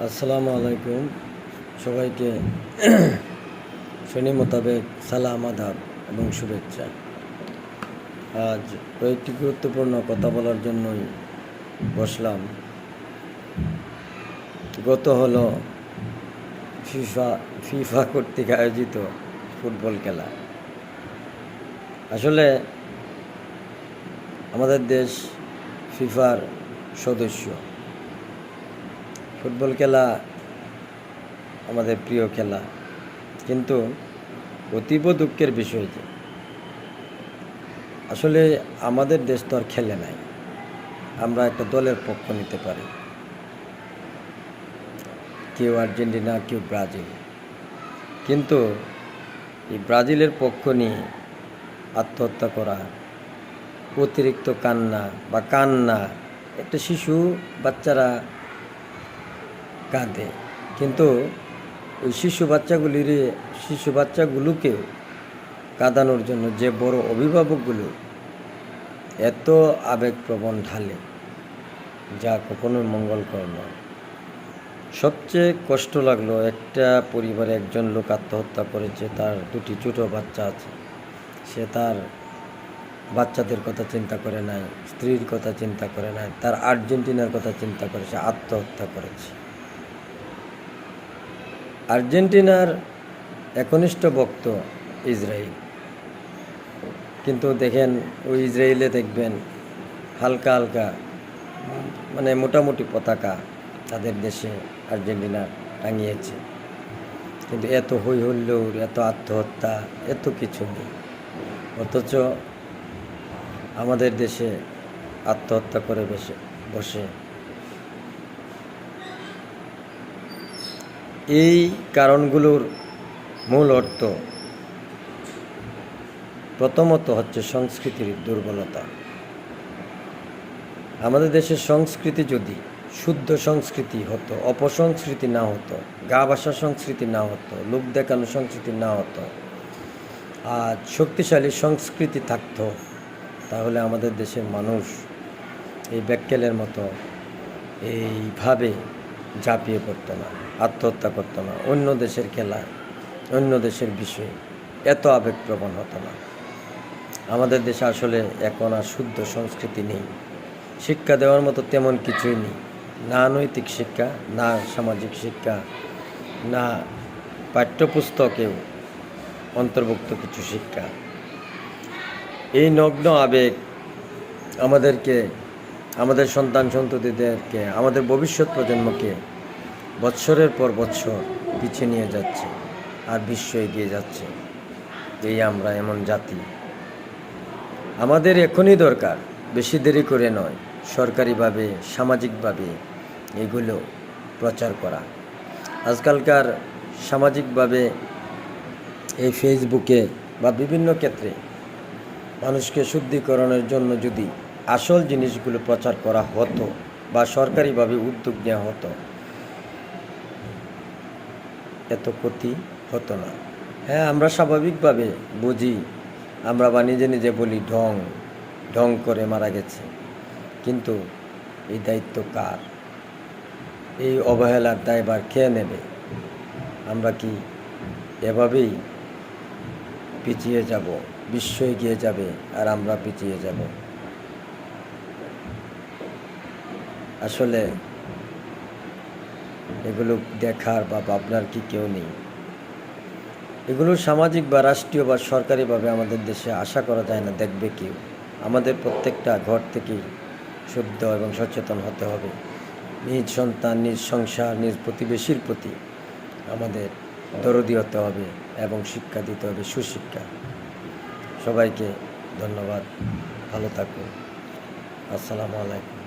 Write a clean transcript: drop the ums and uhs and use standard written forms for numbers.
আসসালামু আলাইকুম সবাইকে শ্রেণী মোতাবেক সালাম আদাব এবং শুভেচ্ছা। আজ কয়েকটি গুরুত্বপূর্ণ কথা বলার জন্যই বসলাম। গত হলো ফিফা কর্তৃক আয়োজিত ফুটবল খেলা। আসলে আমাদের দেশ ফিফার সদস্য। ফুটবল খেলা আমাদের প্রিয় খেলা, কিন্তু অতীব দুঃখের বিষয় যে আসলে আমাদের দেশ তো আর খেলে নাই। আমরা একটা দলের পক্ষ নিতে পারি, কেউ আর্জেন্টিনা, কেউ ব্রাজিল, কিন্তু এই ব্রাজিলের পক্ষ নিয়ে আত্মহত্যা করা, অতিরিক্ত কান্না, একটা বাচ্চারা কাঁদে, কিন্তু ওই শিশু বাচ্চাগুলোকেও কাঁদানোর জন্য যে বড় অভিভাবকগুলো এত আবেগপ্রবণ ঢালে, যা কখনোই মঙ্গলকর নয়। সবচেয়ে কষ্ট লাগলো, একটা পরিবারে একজন লোক আত্মহত্যা করেছে, তার দুটি ছোট বাচ্চা আছে। সে তার বাচ্চাদের কথা চিন্তা করে নাই, স্ত্রীর কথা চিন্তা করে নাই, তার আর্জেন্টিনার কথা চিন্তা করে সে আত্মহত্যা করেছে। আর্জেন্টিনার একনিষ্ঠ ভক্ত ইসরায়েল, কিন্তু দেখেন ওই ইসরায়েলে দেখবেন হালকা হালকা মোটামুটি পতাকা তাদের দেশে আর্জেন্টিনা টাঙিয়েছে, কিন্তু এত হই হুল্লোড়, এত আত্মহত্যা, এত কিছু নেই। অথচ আমাদের দেশে আত্মহত্যা করে বসে। এই কারণগুলোর মূল অর্থ প্রথমত হচ্ছে সংস্কৃতির দুর্বলতা। আমাদের দেশের সংস্কৃতি যদি শুদ্ধ সংস্কৃতি হতো, অপসংস্কৃতি না হতো, গা ভাষা সংস্কৃতি না হতো, লোক দেখানো সংস্কৃতি না হতো, আর শক্তিশালী সংস্কৃতি থাকতো, তাহলে আমাদের দেশের মানুষ এই ব্যাককেলের মতো এইভাবে ঝাঁপিয়ে পড়তো না, আত্মহত্যা করতো না, অন্য দেশের খেলা, অন্য দেশের বিষয়ে এত আবেগপ্রবণ হতো না। আমাদের দেশে আসলে এখন আর শুদ্ধ সংস্কৃতি নেই, শিক্ষা দেওয়ার মতো তেমন কিছুই নেই, না নৈতিক শিক্ষা, না সামাজিক শিক্ষা, না পাঠ্যপুস্তকেও অন্তর্ভুক্ত কিছু শিক্ষা। এই নগ্ন আবেগ আমাদের সন্তান সন্ততিদেরকে, আমাদের ভবিষ্যৎ প্রজন্মকে বৎসরের পর বৎসর পিছিয়ে নিয়ে যাচ্ছে, আর বিশ্ব এগিয়ে যাচ্ছে। আমরা এমন জাতি। আমাদের এখনই দরকার, বেশি দেরি করে নয়, সরকারিভাবে, সামাজিকভাবে এগুলো প্রচার করা। আজকালকার সামাজিকভাবে এই ফেসবুকে বা বিভিন্ন ক্ষেত্রে মানুষকে শুদ্ধিকরণের জন্য যদি আসল জিনিসগুলো প্রচার করা হতো বা সরকারিভাবে উদ্যোগ নেওয়া হতো, এত ক্ষতি হতো না। হ্যাঁ, আমরা স্বাভাবিকভাবে বুঝি, আমরা বা নিজে নিজে বলি ঢং করে মারা গেছে, কিন্তু এই দায়িত্ব কার? এই অবহেলার দায়ভার কে নেবে? আমরা কি এভাবেই পিছিয়ে যাব? বিশ্ব এগিয়ে যাবে আর আমরা পিছিয়ে যাব? আসলে এগুলো দেখার বা ভাবনার কি কেউ নেই? এগুলো সামাজিক বা রাষ্ট্রীয় বা সরকারিভাবে আমাদের দেশে আশা করা যায় না দেখবে কেউ। আমাদের প্রত্যেকটা ঘর থেকেই শুদ্ধ এবং সচেতন হতে হবে। নিজ সন্তান, নিজ সংসার, নিজ প্রতিবেশীর প্রতি আমাদের দরদি হতে হবে এবং শিক্ষা দিতে হবে, সুশিক্ষা। সবাইকে ধন্যবাদ, ভালো থাকুন। আসসালামু আলাইকুম।